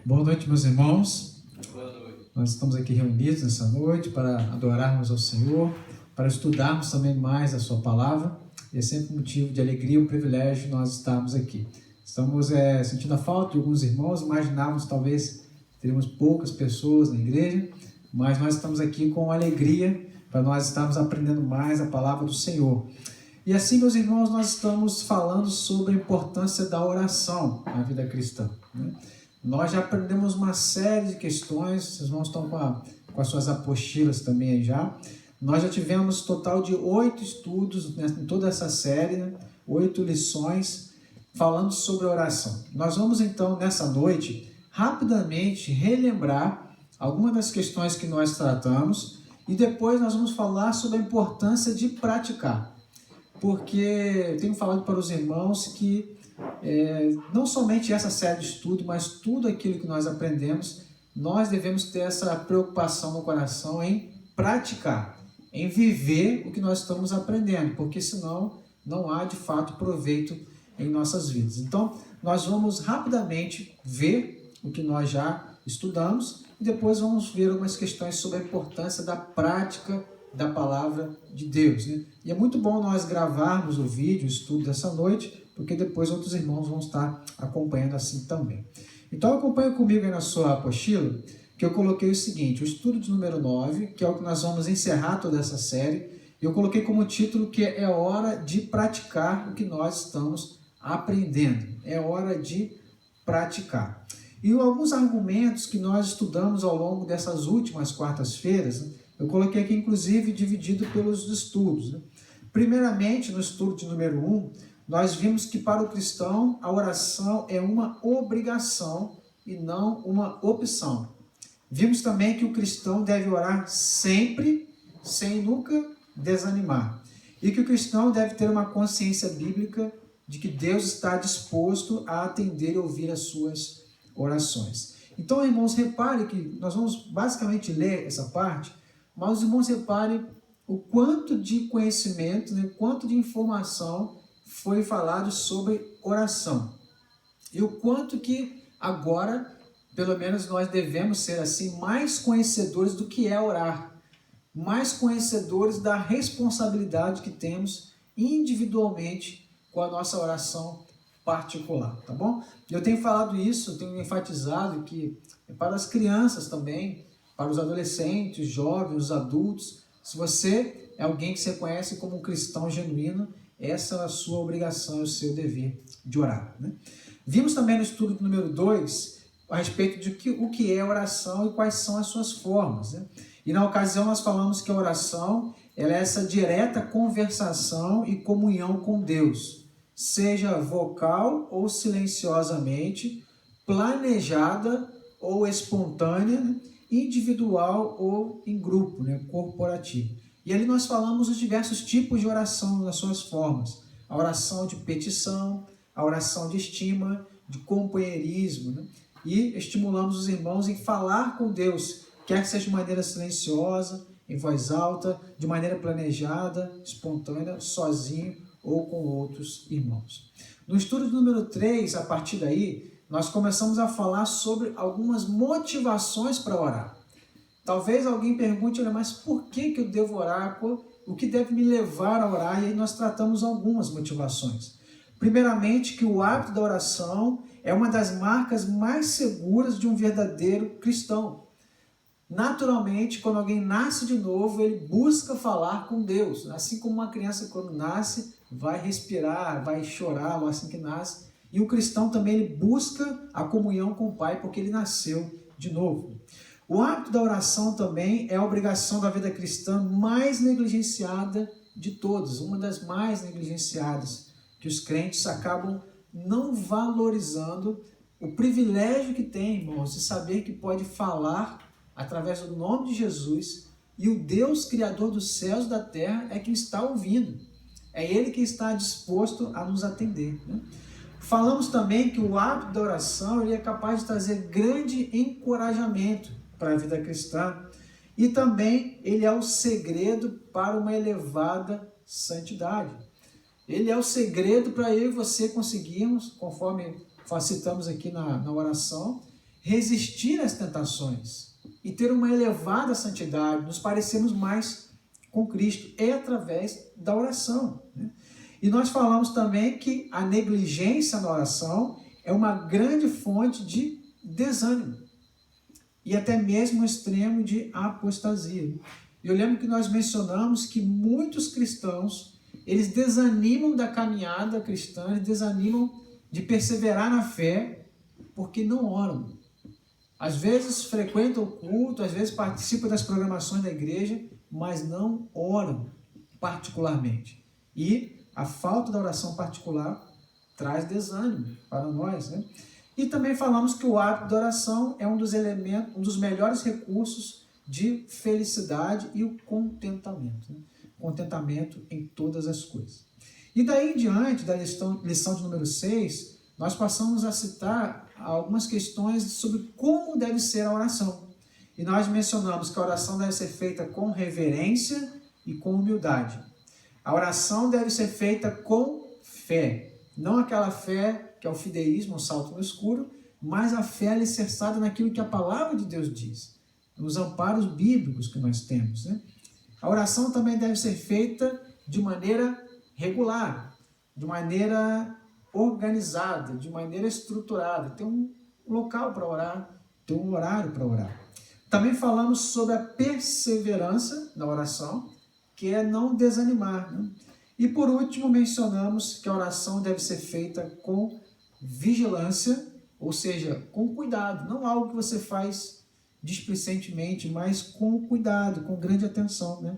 Boa noite, meus irmãos. Boa noite. Nós estamos aqui reunidos nessa noite para adorarmos ao Senhor, para estudarmos também mais a sua palavra. E é sempre motivo de alegria e um privilégio nós estarmos aqui. Estamos sentindo a falta de alguns irmãos, imaginávamos talvez teríamos poucas pessoas na igreja, mas nós estamos aqui com alegria para nós estarmos aprendendo mais a palavra do Senhor. E assim, meus irmãos, nós estamos falando sobre a importância da oração na vida cristã, né? Nós já aprendemos uma série de questões, os irmãos estão com as suas apostilas também aí já. Nós já tivemos total de 8 estudos, né, em toda essa série, né, 8 lições falando sobre a oração. Nós vamos então, nessa noite, rapidamente relembrar algumas das questões que nós tratamos e depois nós vamos falar sobre a importância de praticar. Porque eu tenho falado para os irmãos que não somente essa série de estudo, mas tudo aquilo que nós aprendemos, nós devemos ter essa preocupação no coração em praticar, em viver o que nós estamos aprendendo, porque senão não há de fato proveito em nossas vidas. Então, nós vamos rapidamente ver o que nós já estudamos e depois vamos ver algumas questões sobre a importância da prática da palavra de Deus, né? E é muito bom nós gravarmos o vídeo, o estudo dessa noite, porque depois outros irmãos vão estar acompanhando assim também. Então acompanhe comigo aí na sua apostila, que eu coloquei o seguinte, o estudo de número 9, que é o que nós vamos encerrar toda essa série, eu coloquei como título que é hora de praticar o que nós estamos aprendendo, é hora de praticar. E alguns argumentos que nós estudamos ao longo dessas últimas quartas-feiras, né? Eu coloquei aqui, inclusive, dividido pelos estudos, né? Primeiramente, no estudo de número 1, nós vimos que para o cristão a oração é uma obrigação e não uma opção. Vimos também que o cristão deve orar sempre, sem nunca desanimar. E que o cristão deve ter uma consciência bíblica de que Deus está disposto a atender e ouvir as suas orações. Então, irmãos, repare que nós vamos basicamente ler essa parte, mas os irmãos reparem o quanto de conhecimento, né, quanto de informação foi falado sobre oração. E o quanto que agora, pelo menos nós devemos ser assim, mais conhecedores do que é orar. Mais conhecedores da responsabilidade que temos individualmente com a nossa oração particular, tá bom? Eu tenho falado isso, eu tenho enfatizado que é para as crianças também, para os adolescentes, jovens, os adultos. Se você é alguém que você conhece como um cristão genuíno, essa é a sua obrigação, é o seu dever de orar, né? Vimos também no estudo número 2 a respeito de o que é oração e quais são as suas formas, né? E na ocasião nós falamos que a oração ela é essa direta conversação e comunhão com Deus, seja vocal ou silenciosamente, planejada ou espontânea, né? Individual ou em grupo, né? Corporativo. E ali nós falamos os diversos tipos de oração nas suas formas. A oração de petição, a oração de estima, de companheirismo, né? E estimulamos os irmãos em falar com Deus, quer que seja de maneira silenciosa, em voz alta, de maneira planejada, espontânea, sozinho ou com outros irmãos. No estudo número 3, a partir daí, nós começamos a falar sobre algumas motivações para orar. Talvez alguém pergunte, olha, mas por que eu devo orar? O que deve me levar a orar? E aí nós tratamos algumas motivações. Primeiramente, que o hábito da oração é uma das marcas mais seguras de um verdadeiro cristão. Naturalmente, quando alguém nasce de novo, ele busca falar com Deus. Assim como uma criança, quando nasce, vai respirar, vai chorar assim que nasce. E o cristão também ele busca a comunhão com o Pai, porque ele nasceu de novo. O hábito da oração também é a obrigação da vida cristã mais negligenciada de todas, uma das mais negligenciadas, que os crentes acabam não valorizando o privilégio que tem, irmãos, de saber que pode falar através do nome de Jesus e o Deus Criador dos céus e da terra é quem está ouvindo. É Ele que está disposto a nos atender, né? Falamos também que o hábito da oração ele é capaz de trazer grande encorajamento para a vida cristã e também ele é o segredo para uma elevada santidade. Ele é o segredo para eu e você conseguirmos, conforme citamos aqui na oração, resistir às tentações e ter uma elevada santidade, nos parecermos mais com Cristo, é através da oração, né? E nós falamos também que a negligência na oração é uma grande fonte de desânimo e até mesmo um extremo de apostasia. Eu lembro que nós mencionamos que muitos cristãos, eles desanimam da caminhada cristã, eles desanimam de perseverar na fé porque não oram. Às vezes frequentam o culto, às vezes participam das programações da igreja, mas não oram particularmente. E a falta da oração particular traz desânimo para nós, né? E também falamos que o hábito da oração é um dos elementos, um dos melhores recursos de felicidade e o contentamento, né? Contentamento em todas as coisas. E daí em diante, da lição de número 6, nós passamos a citar algumas questões sobre como deve ser a oração. E nós mencionamos que a oração deve ser feita com reverência e com humildade. A oração deve ser feita com fé. Não aquela fé que é o fideísmo, um salto no escuro, mas a fé alicerçada naquilo que a palavra de Deus diz, nos amparos bíblicos que nós temos, né? A oração também deve ser feita de maneira regular, de maneira organizada, de maneira estruturada. Tem um local para orar, tem um horário para orar. Também falamos sobre a perseverança na oração, que é não desanimar, né? E por último mencionamos que a oração deve ser feita com vigilância, ou seja, com cuidado, não algo que você faz displicentemente, mas com cuidado, com grande atenção, né?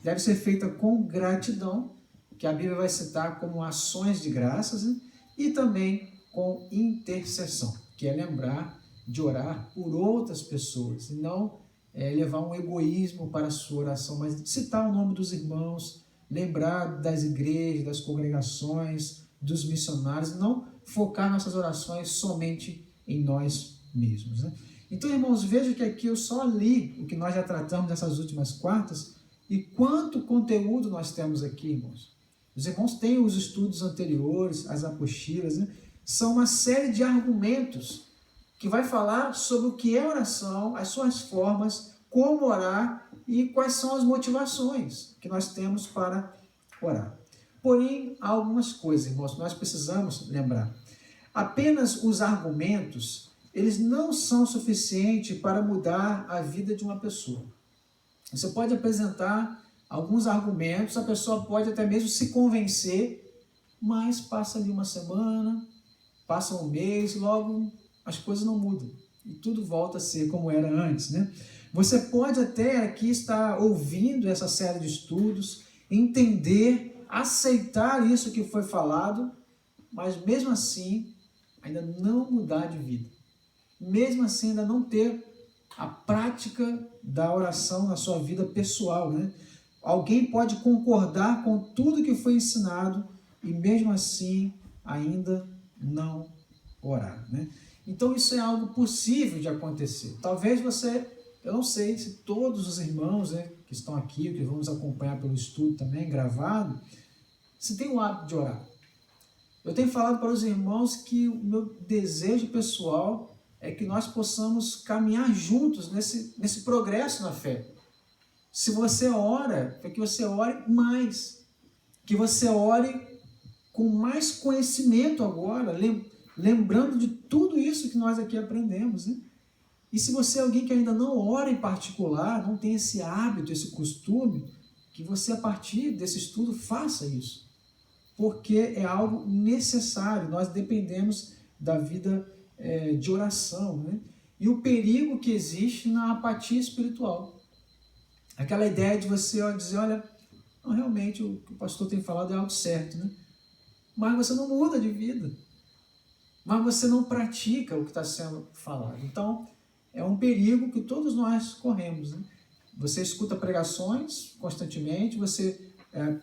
Deve ser feita com gratidão, que a Bíblia vai citar como ações de graças, né? E também com intercessão, que é lembrar de orar por outras pessoas, e não levar um egoísmo para a sua oração, mas citar o nome dos irmãos, lembrar das igrejas, das congregações, dos missionários, não focar nossas orações somente em nós mesmos, né? Então, irmãos, veja que aqui eu só li o que nós já tratamos nessas últimas quartas e quanto conteúdo nós temos aqui, irmãos. Os irmãos têm os estudos anteriores, as apostilas, né? São uma série de argumentos que vai falar sobre o que é oração, as suas formas, como orar e quais são as motivações que nós temos para orar. Porém, há algumas coisas, irmãos, que nós precisamos lembrar. Apenas os argumentos, eles não são suficientes para mudar a vida de uma pessoa. Você pode apresentar alguns argumentos, a pessoa pode até mesmo se convencer, mas passa ali uma semana, passa um mês, logo as coisas não mudam e tudo volta a ser como era antes, né? Você pode até aqui estar ouvindo essa série de estudos, entender, aceitar isso que foi falado, mas mesmo assim ainda não mudar de vida. Mesmo assim ainda não ter a prática da oração na sua vida pessoal, né? Alguém pode concordar com tudo que foi ensinado e mesmo assim ainda não orar, né? Então isso é algo possível de acontecer. Talvez você, eu não sei se todos os irmãos, né, que estão aqui, que vamos acompanhar pelo estudo também gravado, se tem o hábito de orar. Eu tenho falado para os irmãos que o meu desejo pessoal é que nós possamos caminhar juntos nesse progresso na fé. Se você ora, é que você ore mais, que você ore com mais conhecimento agora, lembrando de tudo isso que nós aqui aprendemos, né? E se você é alguém que ainda não ora em particular, não tem esse hábito, esse costume, que você a partir desse estudo faça isso, porque é algo necessário, nós dependemos da vida de oração, né? E o perigo que existe na apatia espiritual. Aquela ideia de você dizer, olha, não, realmente o que o pastor tem falado é algo certo, né? Mas você não muda de vida. Mas você não pratica o que está sendo falado. Então, é um perigo que todos nós corremos, né? Você escuta pregações constantemente, você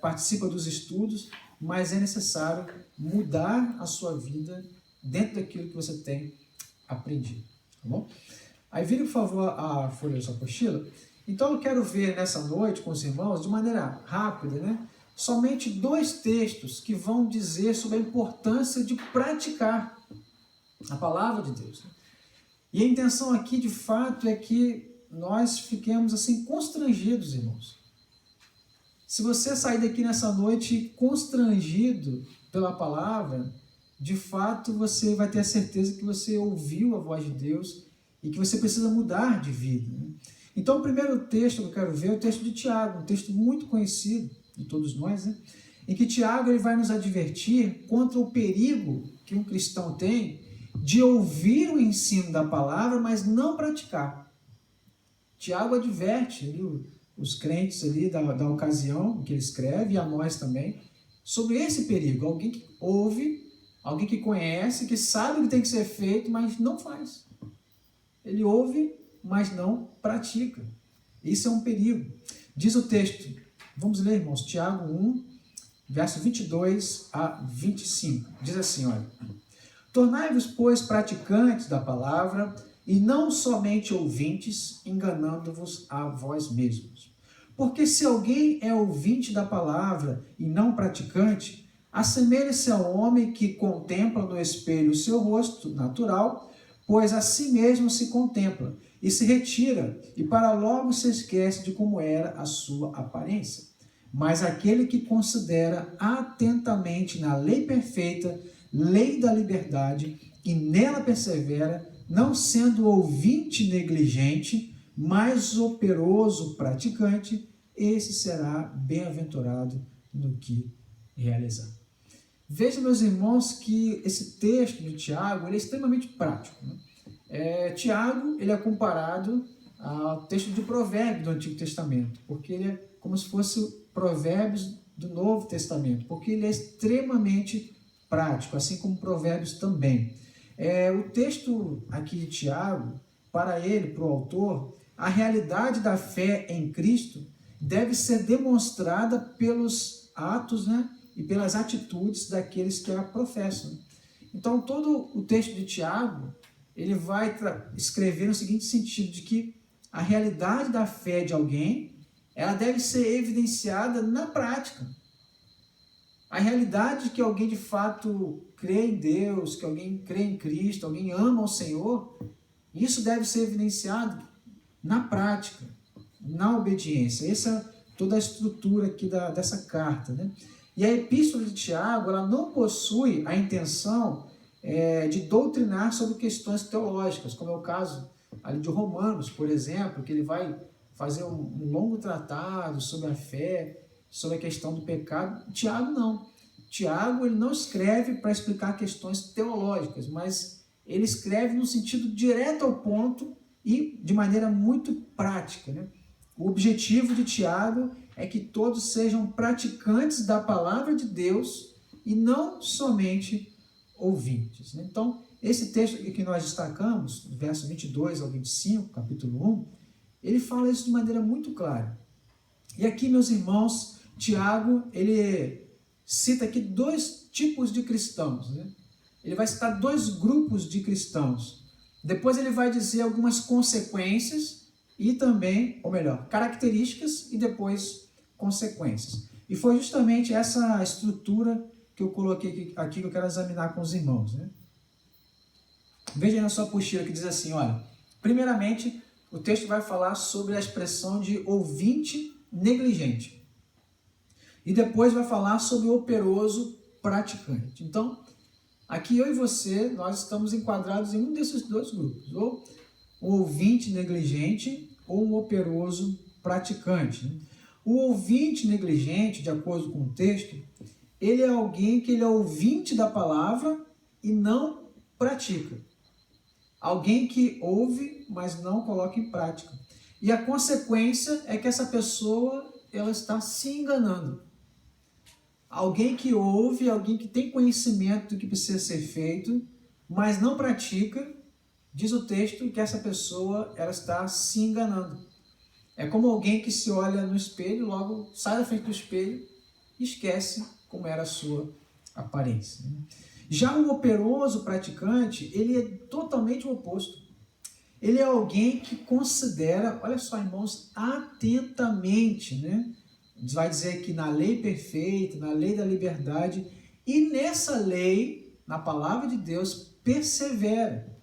participa dos estudos, mas é necessário mudar a sua vida dentro daquilo que você tem aprendido, tá bom? Aí vire, por favor, a folha da sua apostila. Então eu quero ver nessa noite com os irmãos, de maneira rápida, né, somente 2 textos que vão dizer sobre a importância de praticar a palavra de Deus. E a intenção aqui, de fato, é que nós fiquemos assim constrangidos, irmãos. Se você sair daqui nessa noite constrangido pela palavra, de fato você vai ter a certeza que você ouviu a voz de Deus e que você precisa mudar de vida. Então, o primeiro texto que eu quero ver é o texto de Tiago, um texto muito conhecido de todos nós, em que Tiago ele vai nos advertir contra o perigo que um cristão tem de ouvir o ensino da palavra, mas não praticar. Tiago adverte ali os crentes ali da ocasião em que ele escreve, e a nós também, sobre esse perigo. Alguém que ouve, alguém que conhece, que sabe o que tem que ser feito, mas não faz. Ele ouve, mas não pratica. Isso é um perigo. Diz o texto, vamos ler, irmãos, Tiago 1, verso 22 a 25. Diz assim, olha: tornai-vos, pois, praticantes da palavra, e não somente ouvintes, enganando-vos a vós mesmos. Porque se alguém é ouvinte da palavra e não praticante, assemelha-se ao homem que contempla no espelho o seu rosto natural, pois a si mesmo se contempla, e se retira, e para logo se esquece de como era a sua aparência. Mas aquele que considera atentamente na lei perfeita, lei da liberdade, e nela persevera, não sendo ouvinte negligente, mas operoso praticante, esse será bem-aventurado no que realizar. Veja, meus irmãos, que esse texto de Tiago ele é extremamente prático. Tiago ele é comparado ao texto de Provérbios do Antigo Testamento, porque ele é como se fosse Provérbios do Novo Testamento, porque ele é extremamente prático, assim como Provérbios também. O texto aqui de Tiago, para ele, para o autor, a realidade da fé em Cristo deve ser demonstrada pelos atos, e pelas atitudes daqueles que a professam. Então, todo o texto de Tiago, ele vai escrever no seguinte sentido, de que a realidade da fé de alguém, ela deve ser evidenciada na prática. A realidade de que alguém de fato crê em Deus, que alguém crê em Cristo, alguém ama o Senhor, isso deve ser evidenciado na prática, na obediência. Essa é toda a estrutura aqui dessa carta, E a epístola de Tiago, ela não possui a intenção de doutrinar sobre questões teológicas, como é o caso ali de Romanos, por exemplo, que ele vai fazer um longo tratado sobre a fé, sobre a questão do pecado. Tiago não. Tiago ele não escreve para explicar questões teológicas, mas ele escreve no sentido direto ao ponto e de maneira muito prática. O objetivo de Tiago é que todos sejam praticantes da palavra de Deus e não somente ouvintes. Então, esse texto que nós destacamos, verso 22 ao 25, capítulo 1, ele fala isso de maneira muito clara. E aqui, meus irmãos, Tiago, ele cita aqui dois tipos de cristãos. Ele vai citar dois grupos de cristãos. Depois ele vai dizer algumas consequências e também, ou melhor, características e depois consequências. E foi justamente essa estrutura que eu coloquei aqui que eu quero examinar com os irmãos. Veja aí na sua apostila que diz assim, olha, primeiramente o texto vai falar sobre a expressão de ouvinte negligente. E depois vai falar sobre operoso praticante. Então, aqui eu e você, nós estamos enquadrados em um desses dois grupos, ou um ouvinte negligente ou um operoso praticante. O ouvinte negligente, de acordo com o texto, ele é alguém que ele é ouvinte da palavra e não pratica. Alguém que ouve, mas não coloca em prática. E a consequência é que essa pessoa ela está se enganando. Alguém que ouve, alguém que tem conhecimento do que precisa ser feito, mas não pratica, diz o texto que essa pessoa ela está se enganando. É como alguém que se olha no espelho, logo sai da frente do espelho e esquece como era a sua aparência. Já o operoso praticante, ele é totalmente o oposto. Ele é alguém que considera, olha só, irmãos, atentamente, vai dizer que na lei perfeita, na lei da liberdade, e nessa lei, na palavra de Deus, persevera.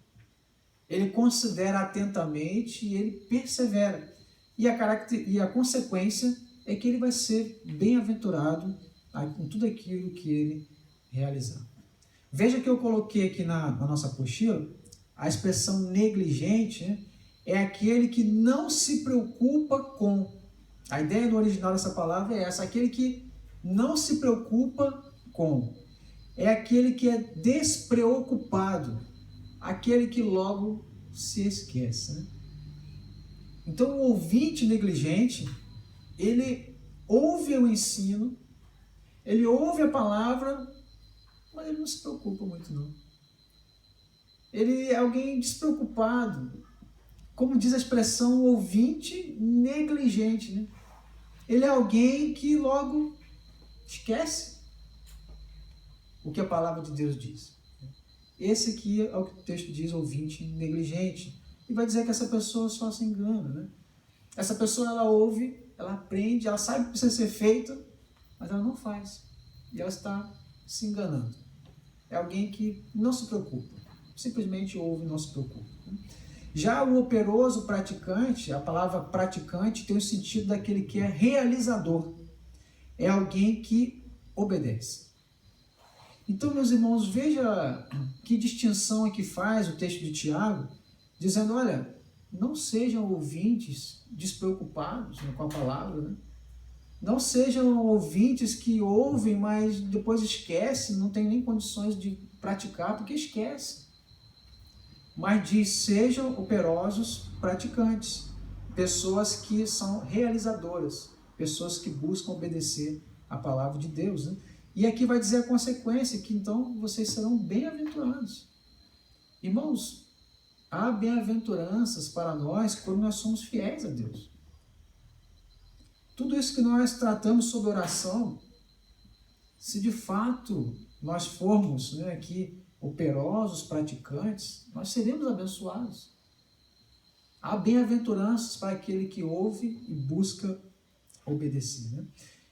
ele considera atentamente e ele persevera. E a consequência é que ele vai ser bem-aventurado em tudo aquilo que ele realizar. Veja que eu coloquei aqui na nossa apostila a expressão negligente, né? É aquele que não se preocupa com. A ideia no original dessa palavra é essa, aquele que não se preocupa com. É aquele que é despreocupado, aquele que logo se esquece, né? Então o ouvinte negligente, ele ouve o ensino, ele ouve a palavra, mas ele não se preocupa muito não. Ele é alguém despreocupado, como diz a expressão ouvinte negligente, né? Ele é alguém que logo esquece o que a palavra de Deus diz. Esse aqui é o que o texto diz, ouvinte negligente. E vai dizer que essa pessoa só se engana, né? Essa pessoa, ela ouve, ela aprende, ela sabe o que precisa ser feito, mas ela não faz. E ela está se enganando. É alguém que não se preocupa. Simplesmente ouve e não se preocupa. Já o operoso praticante, a palavra praticante tem o sentido daquele que é realizador. É alguém que obedece. Então, meus irmãos, veja que distinção aqui faz o texto de Tiago, dizendo, olha, não sejam ouvintes despreocupados, né, com a palavra, né? Não sejam ouvintes que ouvem, mas depois esquecem, não tem nem condições de praticar, porque esquece. Mas diz, sejam operosos praticantes, pessoas que são realizadoras, pessoas que buscam obedecer a palavra de Deus, né? E aqui vai dizer a consequência, que então vocês serão bem-aventurados. Irmãos, há bem-aventuranças para nós quando nós somos fiéis a Deus. Tudo isso que nós tratamos sobre oração, se de fato nós formos, né, aqui operosos, praticantes, nós seremos abençoados. Há bem-aventuranças para aquele que ouve e busca obedecer, né?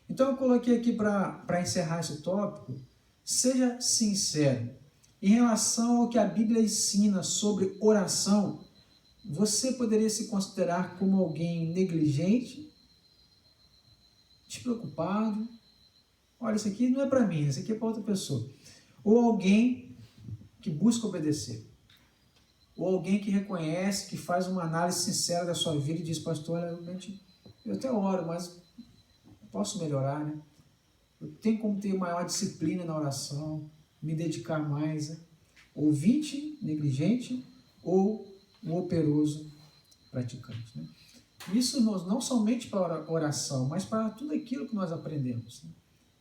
Então eu coloquei aqui para encerrar esse tópico, seja sincero. Em relação ao que a Bíblia ensina sobre oração, você poderia se considerar como alguém negligente, despreocupado? Olha, isso aqui não é para mim, isso aqui é para outra pessoa. Ou alguém que busca obedecer. Ou alguém que reconhece, que faz uma análise sincera da sua vida e diz, pastor, realmente, eu até oro, mas posso melhorar, né? Eu tenho como ter maior disciplina na oração, me dedicar mais, né? Ouvinte negligente ou um operoso praticante, né? Isso, irmãos, não somente para a oração, mas para tudo aquilo que nós aprendemos, né?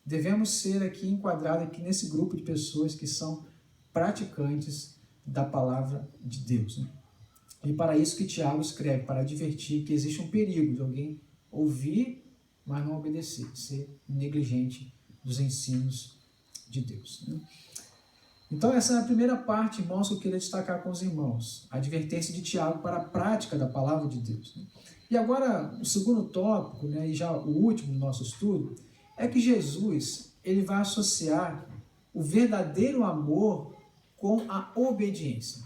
Devemos ser aqui enquadrados aqui nesse grupo de pessoas que são praticantes da palavra de Deus, né? E para isso que Tiago escreve, para advertir que existe um perigo de alguém ouvir, mas não obedecer, ser negligente dos ensinos de Deus, né? Então essa é a primeira parte, irmãos, que eu queria destacar com os irmãos, a advertência de Tiago para a prática da palavra de Deus, né? E agora, o segundo tópico, né, e já o último do nosso estudo, é que Jesus, ele vai associar o verdadeiro amor com a obediência.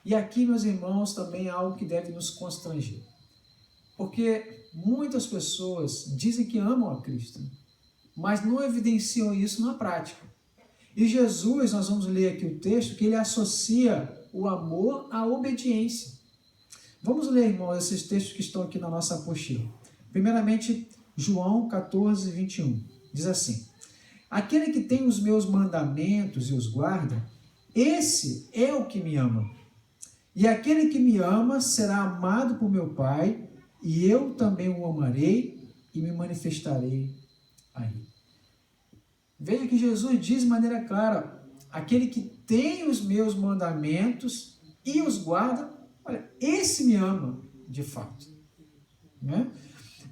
E aqui, meus irmãos, também é algo que deve nos constranger. Porque muitas pessoas dizem que amam a Cristo, mas não evidenciam isso na prática. E Jesus, nós vamos ler aqui o texto, que ele associa o amor à obediência. Vamos ler, irmãos, esses textos que estão aqui na nossa apostila. Primeiramente, João 14, 21. Diz assim, aquele que tem os meus mandamentos e os guarda, esse é o que me ama. E aquele que me ama será amado por meu Pai, e eu também o amarei e me manifestarei a ele. Veja que Jesus diz de maneira clara, aquele que tem os meus mandamentos e os guarda, olha, esse me ama de fato, né?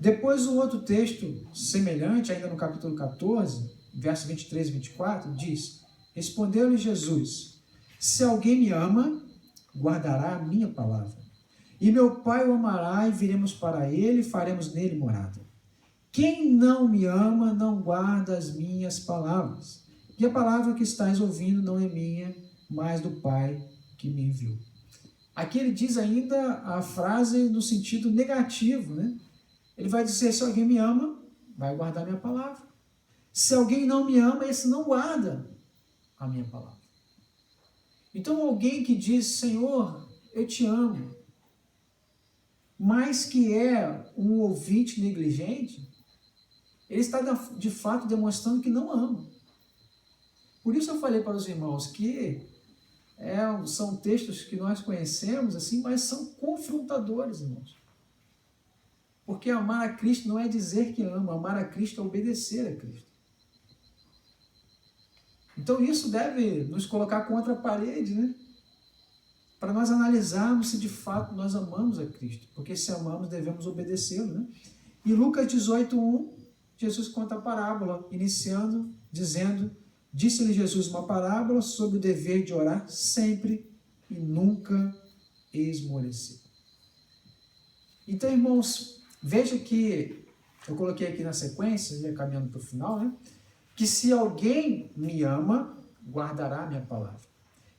Depois o outro texto semelhante, ainda no capítulo 14, verso 23 e 24, diz, respondeu-lhe Jesus, se alguém me ama, guardará a minha palavra, e meu Pai o amará e viremos para ele e faremos nele morada. Quem não me ama não guarda as minhas palavras, e a palavra que estás ouvindo não é minha, mas do Pai que me enviou. Aqui ele diz ainda a frase no sentido negativo, né? Ele vai dizer, se alguém me ama, vai guardar minha palavra. Se alguém não me ama, esse não guarda a minha palavra. Então alguém que diz, Senhor, eu te amo, mas que é um ouvinte negligente, ele está de fato demonstrando que não ama. Por isso eu falei para os irmãos que são textos que nós conhecemos, assim, mas são confrontadores, irmãos. Porque amar a Cristo não é dizer que ama, amar a Cristo é obedecer a Cristo. Então isso deve nos colocar contra a parede, né? Para nós analisarmos se de fato nós amamos a Cristo. Porque se amamos, devemos obedecê-lo, né? E Lucas 18:1, Jesus conta a parábola, iniciando, dizendo, disse-lhe Jesus uma parábola sobre o dever de orar sempre e nunca esmorecer. Então, irmãos, veja que eu coloquei aqui na sequência, já caminhando para o final, né? Que se alguém me ama, guardará a minha palavra.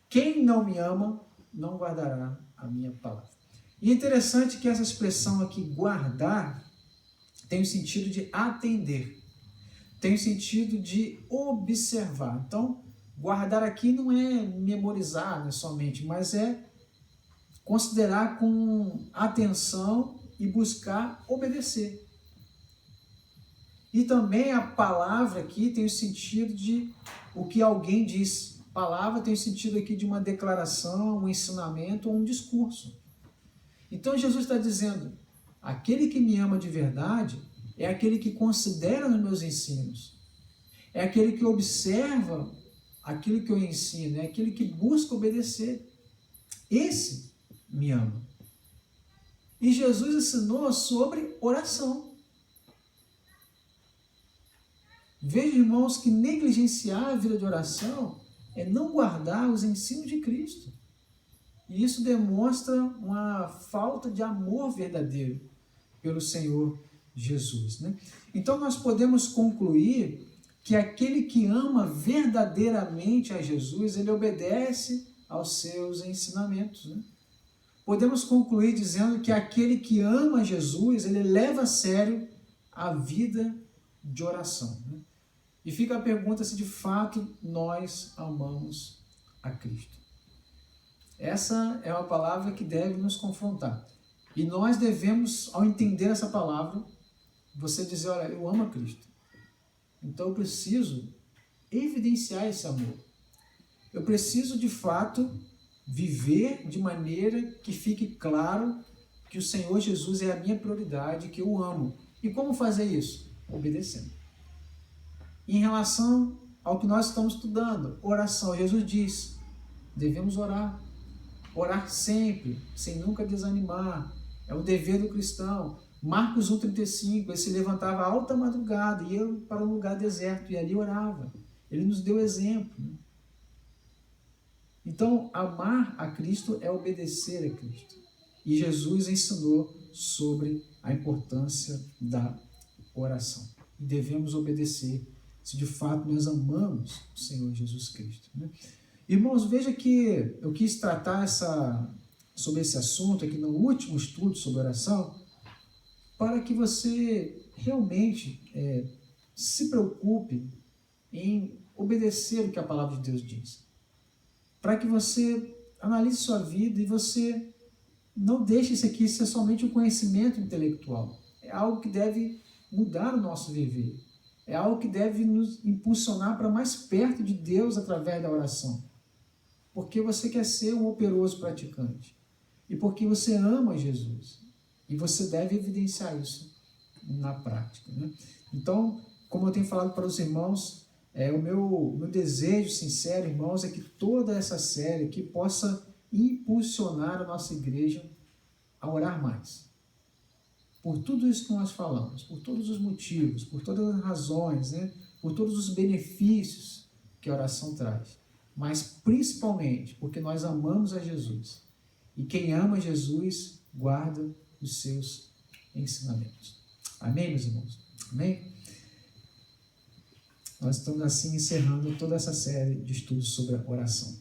Quem não me ama, não guardará a minha palavra. E é interessante que essa expressão aqui, guardar, tem o sentido de atender, tem o sentido de observar. Então, guardar aqui não é memorizar, né, somente, mas é considerar com atenção e buscar obedecer. E também a palavra aqui tem o sentido de o que alguém diz. Palavra tem o sentido aqui de uma declaração, um ensinamento ou um discurso. Então Jesus está dizendo, aquele que me ama de verdade é aquele que considera os meus ensinos. É aquele que observa aquilo que eu ensino, é aquele que busca obedecer. Esse me ama. E Jesus ensinou sobre oração. Veja, irmãos, que negligenciar a vida de oração é não guardar os ensinos de Cristo. E isso demonstra uma falta de amor verdadeiro pelo Senhor Jesus, né? Então nós podemos concluir que aquele que ama verdadeiramente a Jesus, ele obedece aos seus ensinamentos, né? Podemos concluir dizendo que aquele que ama Jesus, ele leva a sério a vida de oração, né? E fica a pergunta se de fato nós amamos a Cristo. Essa é uma palavra que deve nos confrontar. E nós devemos, ao entender essa palavra, você dizer, olha, eu amo a Cristo. Então eu preciso evidenciar esse amor. Eu preciso, de fato, viver de maneira que fique claro que o Senhor Jesus é a minha prioridade, que eu amo. E como fazer isso? Obedecendo. Em relação ao que nós estamos estudando, oração, Jesus diz, devemos orar. Orar sempre, sem nunca desanimar. É o dever do cristão. Marcos 1,35, ele se levantava à alta madrugada e ia para um lugar deserto e ali orava. Ele nos deu exemplo, né? Então, amar a Cristo é obedecer a Cristo. E Jesus ensinou sobre a importância da oração. E devemos obedecer se de fato nós amamos o Senhor Jesus Cristo, né? Irmãos, veja que eu quis tratar sobre esse assunto aqui no último estudo sobre oração, para que você realmente se preocupe em obedecer o que a palavra de Deus diz. Para que você analise sua vida e você não deixe isso aqui ser somente um conhecimento intelectual. É algo que deve mudar o nosso viver. É algo que deve nos impulsionar para mais perto de Deus através da oração. Porque você quer ser um operoso praticante. E porque você ama Jesus. E você deve evidenciar isso na prática, né? Então, como eu tenho falado para os irmãos, o meu desejo sincero, irmãos, é que toda essa série aqui possa impulsionar a nossa igreja a orar mais. Por tudo isso que nós falamos, por todos os motivos, por todas as razões, né? Por todos os benefícios que a oração traz. Mas principalmente porque nós amamos a Jesus. E quem ama Jesus guarda os seus ensinamentos. Amém, meus irmãos? Amém? Nós estamos assim encerrando toda essa série de estudos sobre a oração.